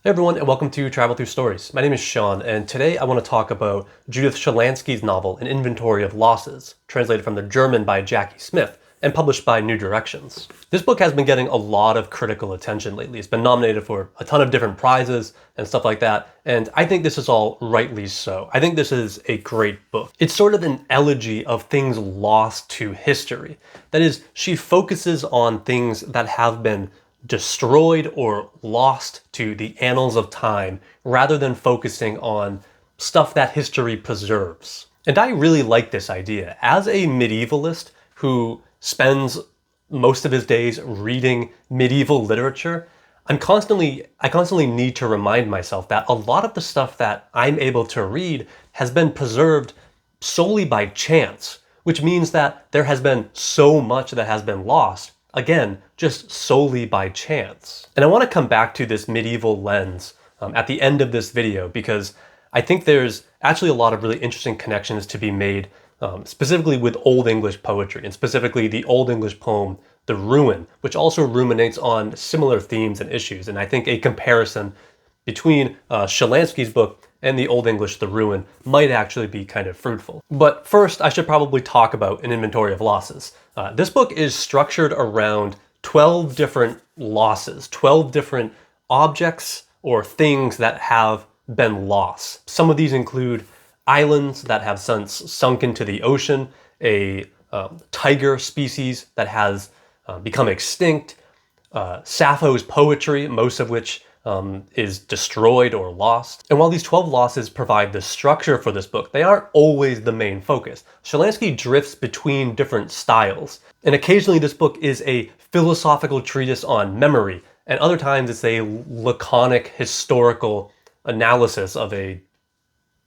Hey everyone, and welcome to Travel Through Stories. My name is Sean, and today I want to talk about Judith Schalansky's novel, An Inventory of Losses, translated from the German by Jackie Smith, and published by New Directions. This book has been getting a lot of critical attention lately. It's been nominated for a ton of different prizes and stuff like that, and I think this is all rightly so. I think this is a great book. It's sort of an elegy of things lost to history. That is, she focuses on things that have been destroyed or lost to the annals of time rather than focusing on stuff that history preserves. And I really like this idea. As a medievalist who spends most of his days reading medieval literature, I constantly need to remind myself that a lot of the stuff that I'm able to read has been preserved solely by chance, which means that there has been so much that has been lost, again, just solely by chance. And I want to come back to this medieval lens at the end of this video because I think there's actually a lot of really interesting connections to be made specifically with Old English poetry, and specifically the Old English poem, The Ruin, which also ruminates on similar themes and issues. And I think a comparison between Schalansky's book and the Old English The Ruin might actually be kind of fruitful. But first, I should probably talk about An Inventory of Losses. This book is structured around 12 different losses, 12 different objects or things that have been lost. Some of these include islands that have since sunk into the ocean, a tiger species that has become extinct, Sappho's poetry, most of which is destroyed or lost. And while these 12 losses provide the structure for this book, they aren't always the main focus. Schalansky drifts between different styles, and occasionally this book is a philosophical treatise on memory, and other times it's a laconic historical analysis of a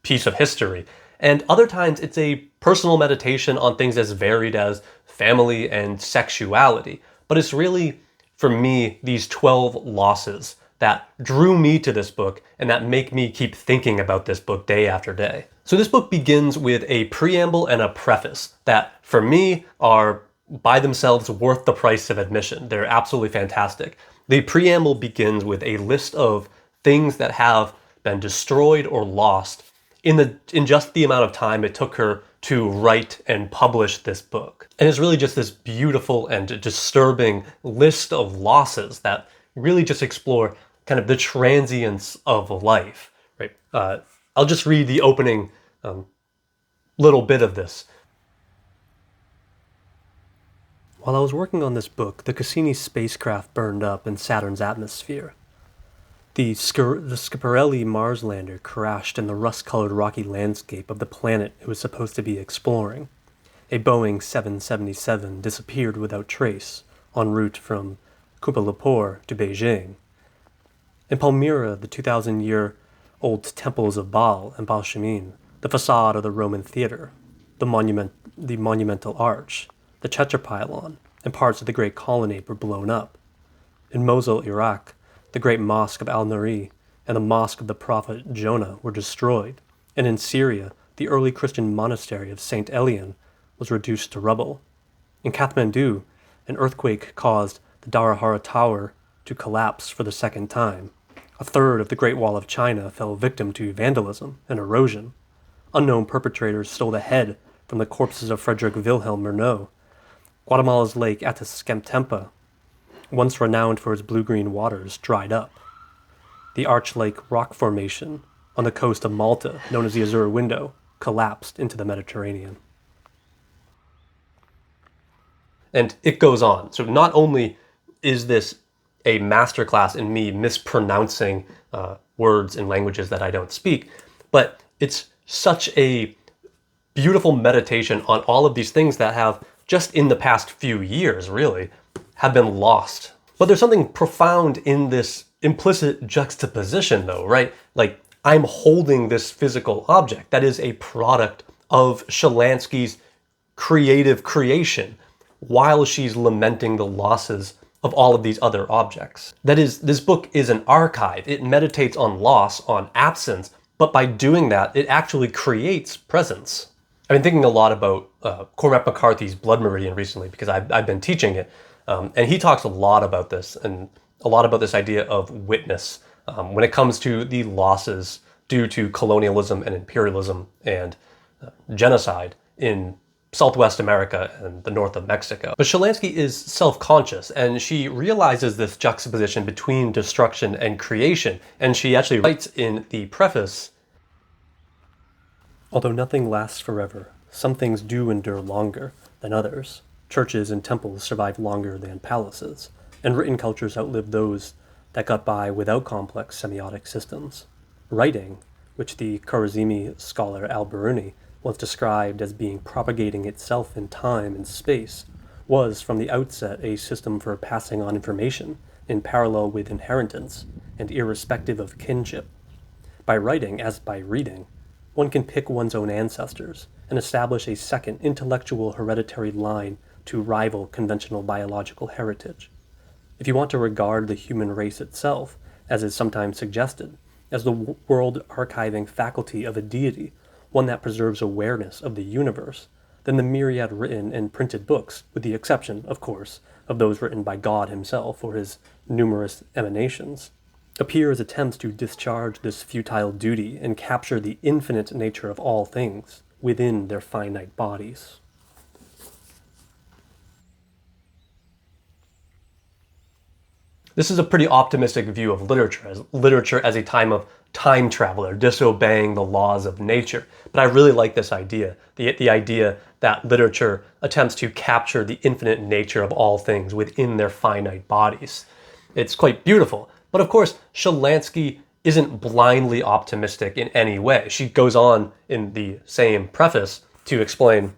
piece of history, and other times it's a personal meditation on things as varied as family and sexuality. But it's really, for me, these 12 losses that drew me to this book and that make me keep thinking about this book day after day. So this book begins with a preamble and a preface that, for me, are by themselves worth the price of admission. They're absolutely fantastic. The preamble begins with a list of things that have been destroyed or lost in just the amount of time it took her to write and publish this book. And it's really just this beautiful and disturbing list of losses that really just explore kind of the transience of life, right? I'll just read the opening little bit of this. While I was working on this book, the Cassini spacecraft burned up in Saturn's atmosphere. The Schiaparelli Mars lander crashed in the rust-colored rocky landscape of the planet it was supposed to be exploring. A Boeing 777 disappeared without trace en route from Kuala Lumpur to Beijing. In Palmyra, the 2,000-year-old temples of Baal and Baal Shemin, the facade of the Roman theater, the monumental arch, the Tetrapylon, and parts of the Great Colonnade were blown up. In Mosul, Iraq, the great mosque of Al-Nuri and the mosque of the prophet Jonah were destroyed, and in Syria, the early Christian monastery of St. Elliott was reduced to rubble. In Kathmandu, an earthquake caused the Dharahara Tower to collapse for the second time. A third of the Great Wall of China fell victim to vandalism and erosion. Unknown perpetrators stole the head from the corpses of Frederick Wilhelm Murnau. Guatemala's lake Atizcamtempa, once renowned for its blue-green waters, dried up. The Arch Lake rock formation on the coast of Malta, known as the Azure Window, collapsed into the Mediterranean. And it goes on. So not only is this a masterclass in me mispronouncing words in languages that I don't speak, but it's such a beautiful meditation on all of these things that have, just in the past few years really, have been lost. But there's something profound in this implicit juxtaposition though, right? Like, I'm holding this physical object that is a product of Schalansky's creative creation while she's lamenting the losses of all of these other objects. That is, this book is an archive. It meditates on loss, on absence, but by doing that, it actually creates presence. I've been thinking a lot about Cormac McCarthy's Blood Meridian recently because I've been teaching it. And he talks a lot about this, and a lot about this idea of witness when it comes to the losses due to colonialism and imperialism and genocide in Southwest America and the north of Mexico. But Schalansky is self-conscious, and she realizes this juxtaposition between destruction and creation, and she actually writes in the preface, "Although nothing lasts forever, some things do endure longer than others. Churches and temples survive longer than palaces, and written cultures outlive those that got by without complex semiotic systems. Writing, which the Khwarizmi scholar al-Biruni once described as being propagating itself in time and space, was from the outset a system for passing on information in parallel with inheritance and irrespective of kinship. By writing, as by reading, one can pick one's own ancestors and establish a second intellectual hereditary line to rival conventional biological heritage. If you want to regard the human race itself, as is sometimes suggested, as the world archiving faculty of a deity, one that preserves awareness of the universe, then the myriad written and printed books, with the exception, of course, of those written by God himself or his numerous emanations, appear as attempts to discharge this futile duty and capture the infinite nature of all things within their finite bodies." This is a pretty optimistic view of literature as a time traveler, disobeying the laws of nature. But I really like this idea, the idea that literature attempts to capture the infinite nature of all things within their finite bodies. It's quite beautiful. But of course, Schalansky isn't blindly optimistic in any way. She goes on in the same preface to explain,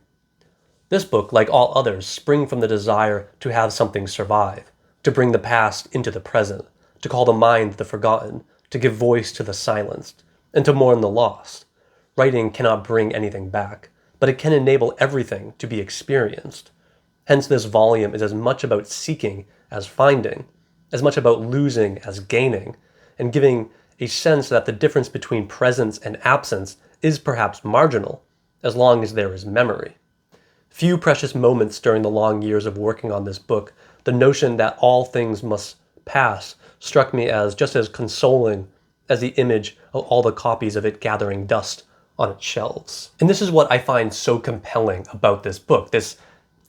"This book, like all others, spring from the desire to have something survive, to bring the past into the present, to call to mind the forgotten, to give voice to the silenced, and to mourn the lost. Writing cannot bring anything back, but it can enable everything to be experienced. Hence this volume is as much about seeking as finding, as much about losing as gaining, and giving a sense that the difference between presence and absence is perhaps marginal, as long as there is memory. Few precious moments during the long years of working on this book, the notion that all things must pass struck me as just as consoling as the image of all the copies of it gathering dust on its shelves." And this is what I find so compelling about this book. This,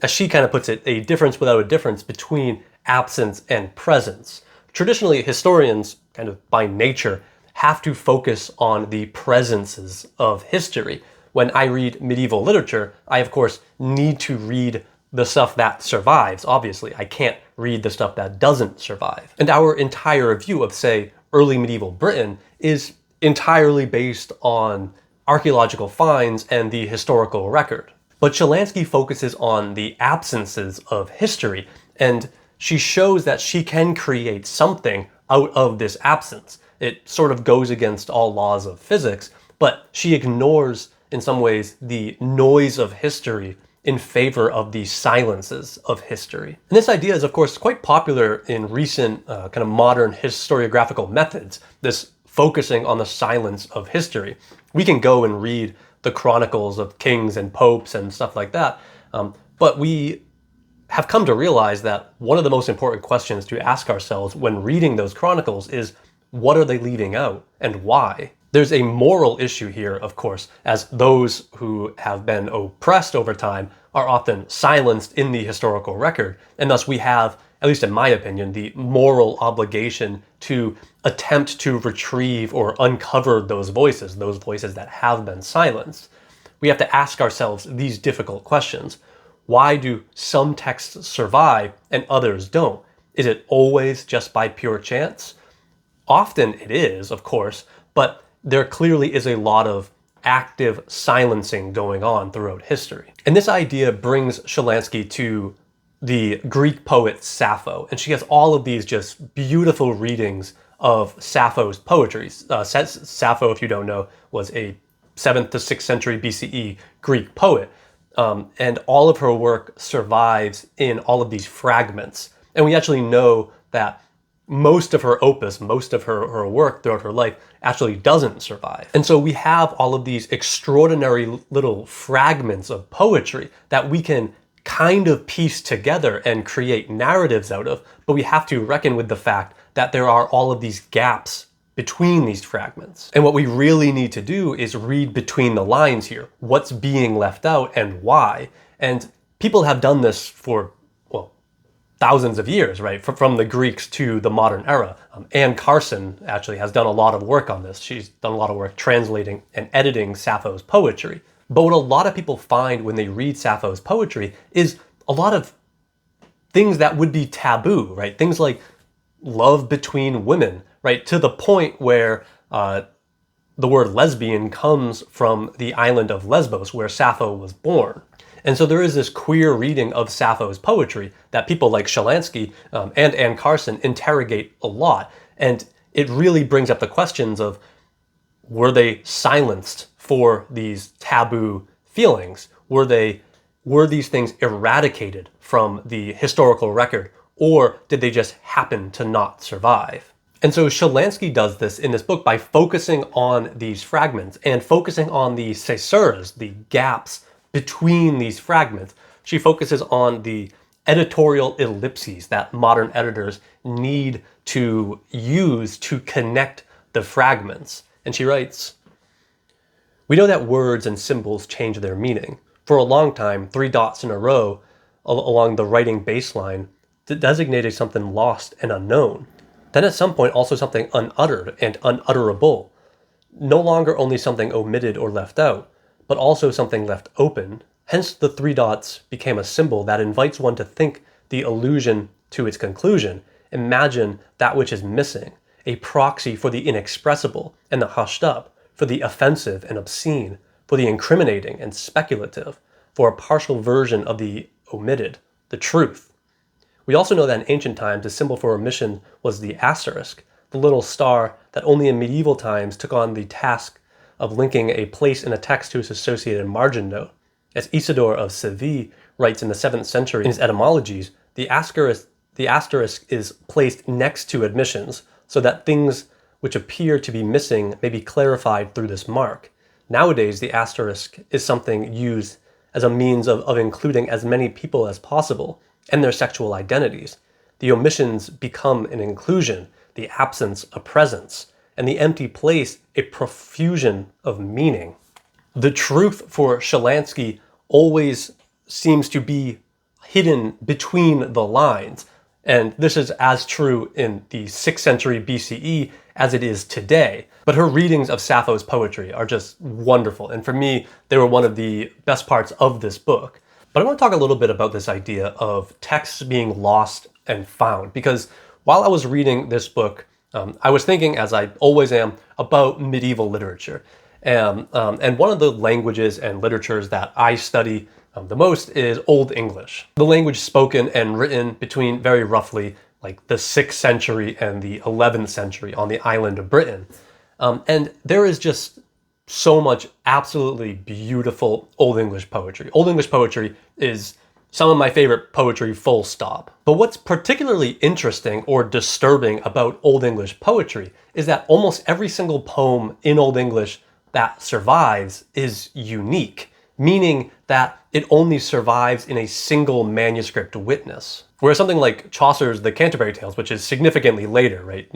as she kind of puts it, a difference without a difference between absence and presence. Traditionally, historians, kind of by nature, have to focus on the presences of history. When I read medieval literature, I of course need to read the stuff that survives, obviously. I can't read the stuff that doesn't survive. And our entire view of, say, early medieval Britain is entirely based on archaeological finds and the historical record. But Schalansky focuses on the absences of history, and she shows that she can create something out of this absence. It sort of goes against all laws of physics, but she ignores, in some ways, the noise of history in favor of the silences of history. And this idea is, of course, quite popular in recent kind of modern historiographical methods, this focusing on the silence of history. We can go and read the chronicles of kings and popes and stuff like that, but we have come to realize that one of the most important questions to ask ourselves when reading those chronicles is, what are they leaving out and why? There's a moral issue here, of course, as those who have been oppressed over time are often silenced in the historical record, and thus we have, at least in my opinion, the moral obligation to attempt to retrieve or uncover those voices that have been silenced. We have to ask ourselves these difficult questions. Why do some texts survive and others don't? Is it always just by pure chance? Often it is, of course, but there clearly is a lot of active silencing going on throughout history. And this idea brings Schalansky to the Greek poet Sappho, and she has all of these just beautiful readings of Sappho's poetry. Sappho, if you don't know, was a 7th to 6th century BCE Greek poet, and all of her work survives in all of these fragments. And we actually know that most of her opus, most of her work throughout her life actually doesn't survive. And so we have all of these extraordinary little fragments of poetry that we can kind of piece together and create narratives out of, but we have to reckon with the fact that there are all of these gaps between these fragments. And what we really need to do is read between the lines here. What's being left out and why? And people have done this for, well, thousands of years, right? From the Greeks to the modern era. Anne Carson actually has done a lot of work on this. She's done a lot of work translating and editing Sappho's poetry. But what a lot of people find when they read Sappho's poetry is a lot of things that would be taboo, right? Things like love between women, right? To the point where the word lesbian comes from the island of Lesbos, where Sappho was born. And so there is this queer reading of Sappho's poetry that people like Schalansky and Anne Carson interrogate a lot. And it really brings up the questions of, were they silenced for these taboo feelings? Were these things eradicated from the historical record, or did they just happen to not survive? And so Schalansky does this in this book by focusing on these fragments and focusing on the caesures, the gaps between these fragments. She focuses on the editorial ellipses that modern editors need to use to connect the fragments. And she writes, "We know that words and symbols change their meaning. For a long time, 3 dots in a row along the writing baseline designated something lost and unknown. Then at some point also something unuttered and unutterable. No longer only something omitted or left out, but also something left open. Hence the 3 dots became a symbol that invites one to think the allusion to its conclusion, imagine that which is missing, a proxy for the inexpressible and the hushed up, for the offensive and obscene, for the incriminating and speculative, for a partial version of the omitted, the truth. We also know that in ancient times the symbol for omission was the asterisk, the little star that only in medieval times took on the task of linking a place in a text to its associated margin note. As Isidore of Seville writes in the 7th century in his etymologies, the asterisk is placed next to admissions, so that things which appear to be missing may be clarified through this mark. Nowadays, the asterisk is something used as a means of including as many people as possible and their sexual identities. The omissions become an inclusion, the absence a presence, and the empty place a profusion of meaning." The truth for Schalansky always seems to be hidden between the lines. And this is as true in the 6th century BCE as it is today. But her readings of Sappho's poetry are just wonderful. And for me, they were one of the best parts of this book. But I want to talk a little bit about this idea of texts being lost and found. Because while I was reading this book, I was thinking, as I always am, about medieval literature. And one of the languages and literatures that I study the most is Old English. The language spoken and written between very roughly like the 6th century and the 11th century on the island of Britain. And there is just so much absolutely beautiful Old English poetry. Old English poetry is some of my favorite poetry, full stop. But what's particularly interesting or disturbing about Old English poetry is that almost every single poem in Old English that survives is unique, meaning that it only survives in a single manuscript witness. Whereas something like Chaucer's The Canterbury Tales, which is significantly later, right,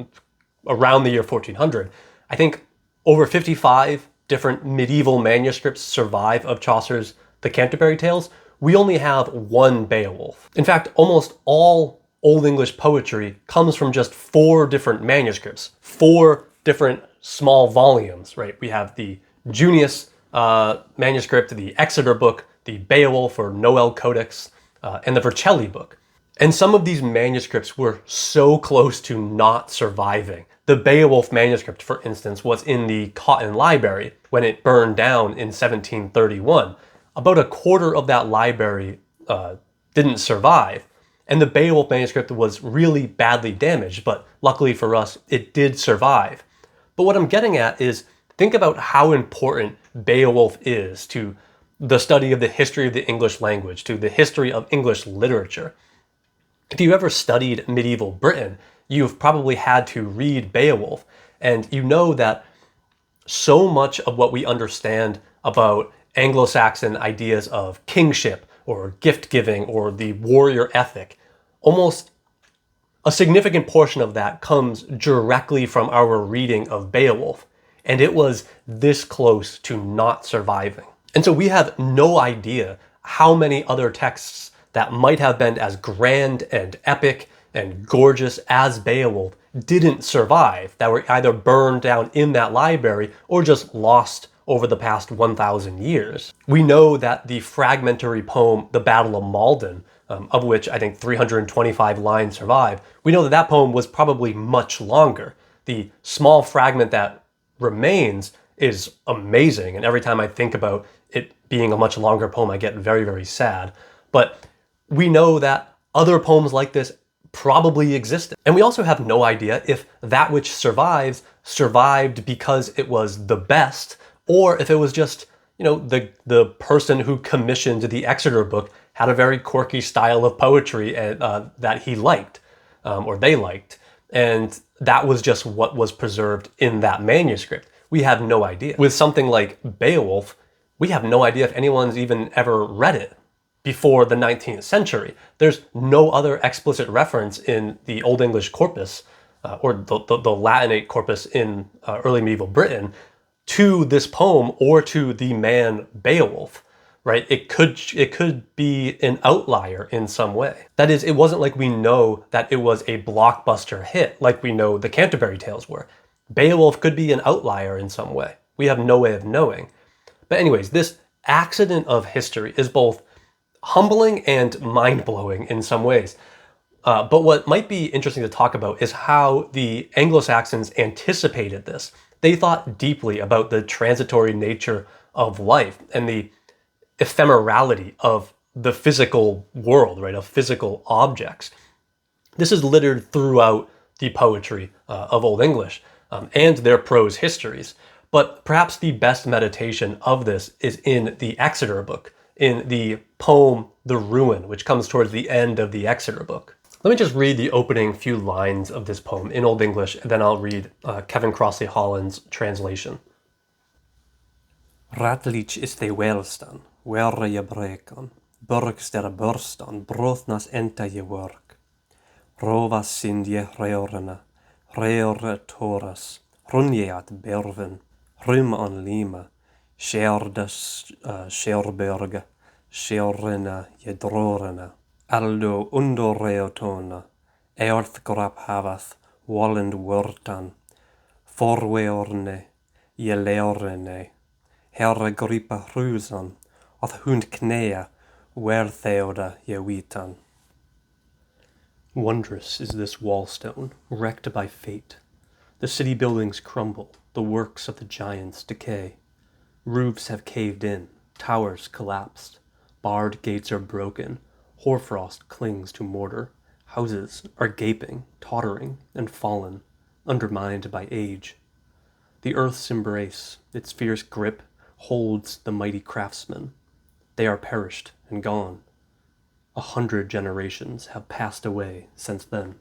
around the year 1400, I think over 55 different medieval manuscripts survive of Chaucer's The Canterbury Tales. We only have one Beowulf. In fact, almost all Old English poetry comes from just 4 different manuscripts, 4 different small volumes, right? We have the Junius manuscript, the Exeter book, the Beowulf or Noel Codex, and the Vercelli book. And some of these manuscripts were so close to not surviving. The Beowulf manuscript, for instance, was in the Cotton Library when it burned down in 1731. About a quarter of that library didn't survive. And the Beowulf manuscript was really badly damaged, but luckily for us, it did survive. But what I'm getting at is, think about how important Beowulf is to the study of the history of the English language, to the history of English literature. If you ever studied medieval Britain, you've probably had to read Beowulf, and you know that so much of what we understand about Anglo-Saxon ideas of kingship or gift-giving or the warrior ethic, almost a significant portion of that comes directly from our reading of Beowulf, and it was this close to not surviving. And so we have no idea how many other texts that might have been as grand and epic and gorgeous as Beowulf didn't survive, that were either burned down in that library or just lost over the past 1,000 years. We know that the fragmentary poem, The Battle of Malden, of which I think 325 lines survive, we know that that poem was probably much longer. The small fragment that remains is amazing, and every time I think about it being a much longer poem, I get very, very sad. But we know that other poems like this probably existed. And we also have no idea if that which survives survived because it was the best, or if it was just, the person who commissioned the Exeter book had a very quirky style of poetry that he liked, or they liked, and that was just what was preserved in that manuscript. We have no idea. With something like Beowulf, we have no idea if anyone's even ever read it before the 19th century. There's no other explicit reference in the Old English corpus, or the Latinate corpus in early medieval Britain, to this poem or to the man Beowulf, right? It could be an outlier in some way. That is, it wasn't like we know that it was a blockbuster hit like we know the Canterbury Tales were. Beowulf could be an outlier in some way. We have no way of knowing. But anyways, this accident of history is both humbling and mind-blowing in some ways. But what might be interesting to talk about is how the Anglo-Saxons anticipated this. They thought deeply about the transitory nature of life and the ephemerality of the physical world, right, of physical objects. This is littered throughout the poetry of Old English and their prose histories. But perhaps the best meditation of this is in the Exeter book, in the poem The Ruin, which comes towards the end of the Exeter book. Let me just read the opening few lines of this poem in Old English, and then I'll read Kevin Crossley-Holland's translation. Ratlich is they welstan, werre je brekan, burgs der burstan, brothnas enta je work. Rovas sind je reorena, reore toras, runjeat berven, rum on lima, scherdas scherberge, scherrena je drorena. Aldo undoreotona, earth Krapp havath, wallend wortan, forweorne, je leorene, herre gripa hrusan, oth hund knea, wertheoda je witan. Wondrous is this wallstone, wrecked by fate. The city buildings crumble, the works of the giants decay. Roofs have caved in, towers collapsed, barred gates are broken, hoarfrost clings to mortar, houses are gaping, tottering, and fallen, undermined by age. The earth's embrace, its fierce grip, holds the mighty craftsmen. They are perished and gone. 100 generations have passed away since then.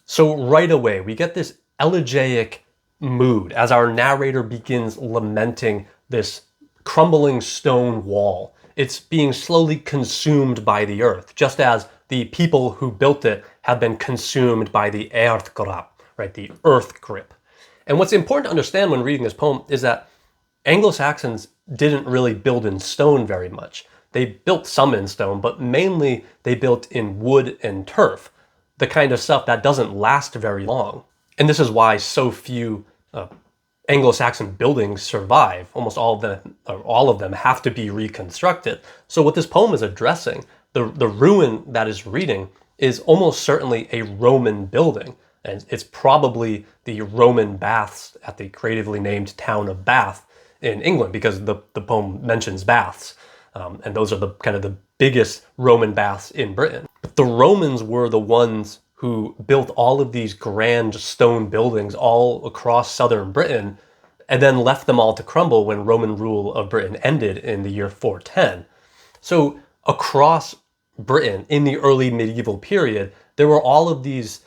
So right away, we get this elegiac mood as our narrator begins lamenting this crumbling stone wall. It's being slowly consumed by the earth, just as the people who built it have been consumed by the Erdgrap, right, the earth grip. And what's important to understand when reading this poem is that Anglo-Saxons didn't really build in stone very much. They built some in stone, but mainly they built in wood and turf, the kind of stuff that doesn't last very long. And this is why so few Anglo-Saxon buildings survive. Almost all of them have to be reconstructed. So what this poem is addressing, the ruin that is reading, is almost certainly a Roman building. And it's probably the Roman baths at the creatively named town of Bath in England, because the poem mentions baths. And those are the kind of the biggest Roman baths in Britain. But the Romans were the ones who built all of these grand stone buildings all across southern Britain, and then left them all to crumble when Roman rule of Britain ended in the year 410. So across Britain in the early medieval period, there were all of these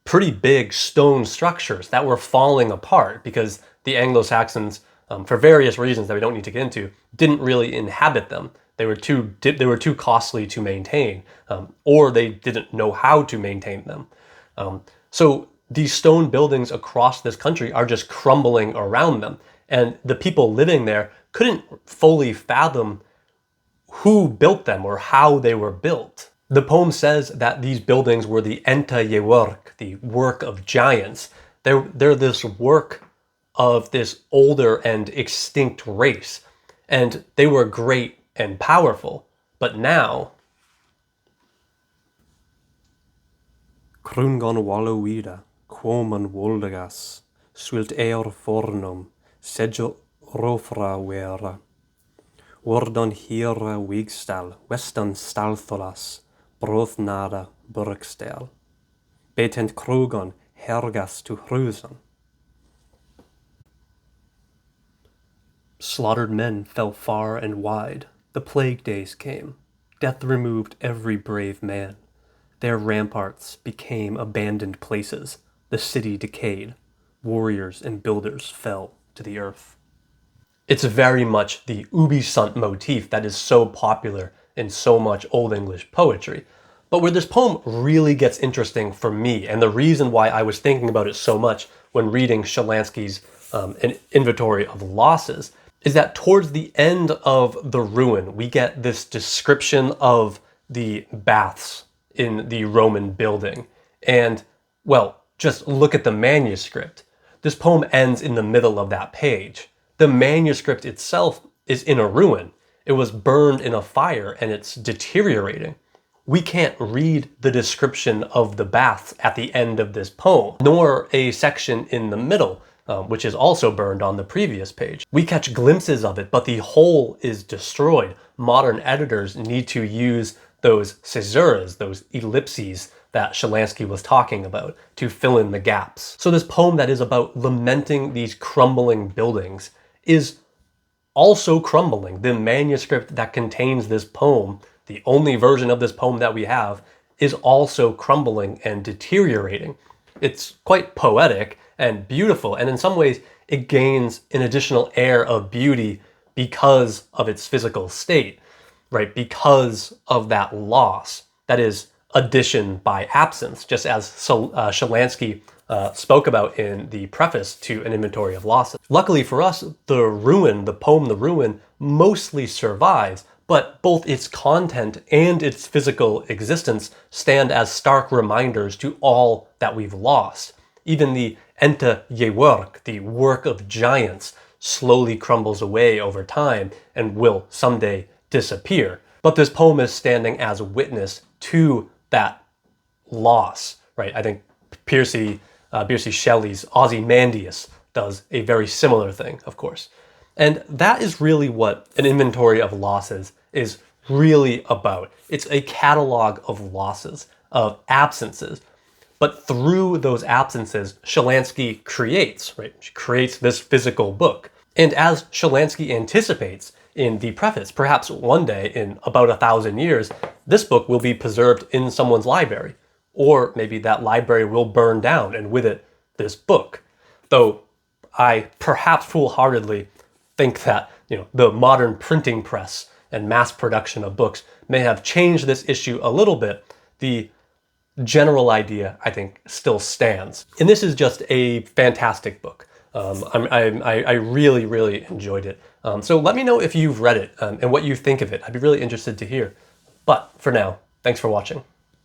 pretty big stone structures that were falling apart because the Anglo-Saxons, for various reasons that we don't need to get into, didn't really inhabit them. They were too costly to maintain, or they didn't know how to maintain them. So these stone buildings across this country are just crumbling around them. And the people living there couldn't fully fathom who built them or how they were built. The poem says that these buildings were the enta yework, the work of giants. They're this work of this older and extinct race. And they were great and powerful. But now... Krungon wallowida, quoman woldagas, swilt fornum, sedjo rofra wera. Wordon hira wigstal, weston staltholas, brothnada burkstel. Betent krugon hergas to hruson. Slaughtered men fell far and wide. The plague days came. Death removed every brave man. Their ramparts became abandoned places. The city decayed. Warriors and builders fell to the earth. It's very much the ubi sunt motif that is so popular in so much Old English poetry. But where this poem really gets interesting for me, and the reason why I was thinking about it so much when reading Schalansky's An Inventory of Losses, is that towards the end of The Ruin, we get this description of the baths in the Roman building. And, well, just look at the manuscript. This poem ends in the middle of that page. The manuscript itself is in a ruin. It was burned in a fire and it's deteriorating. We can't read the description of the baths at the end of this poem, nor a section in the middle, which is also burned on the previous page. We catch glimpses of it, but the whole is destroyed. Modern editors need to use those caesuras, those ellipses that Schalansky was talking about, to fill in the gaps. So this poem that is about lamenting these crumbling buildings is also crumbling. The manuscript that contains this poem, the only version of this poem that we have, is also crumbling and deteriorating. It's quite poetic and beautiful, and in some ways it gains an additional air of beauty because of its physical state, right? Because of that loss. That is addition by absence, just as Schalansky spoke about in the preface to An Inventory of Losses. Luckily for us, the poem The Ruin, mostly survives, but both its content and its physical existence stand as stark reminders to all that we've lost. Even the enta yework, the work of giants, slowly crumbles away over time and will someday disappear. But this poem is standing as witness to that loss, right? I think Percy Shelley's Ozymandias does a very similar thing, of course. And that is really what An Inventory of Losses is really about. It's a catalog of losses, of absences. But through those absences, Schalansky creates, right? She creates this physical book. And as Schalansky anticipates in the preface, perhaps one day in about 1,000 years, this book will be preserved in someone's library. Or maybe that library will burn down, and with it, this book. Though I perhaps foolhardily think that, the modern printing press and mass production of books may have changed this issue a little bit. The general idea, I think, still stands. And this is just a fantastic book. I really, really enjoyed it. So let me know if you've read it and what you think of it. I'd be really interested to hear. But for now, thanks for watching.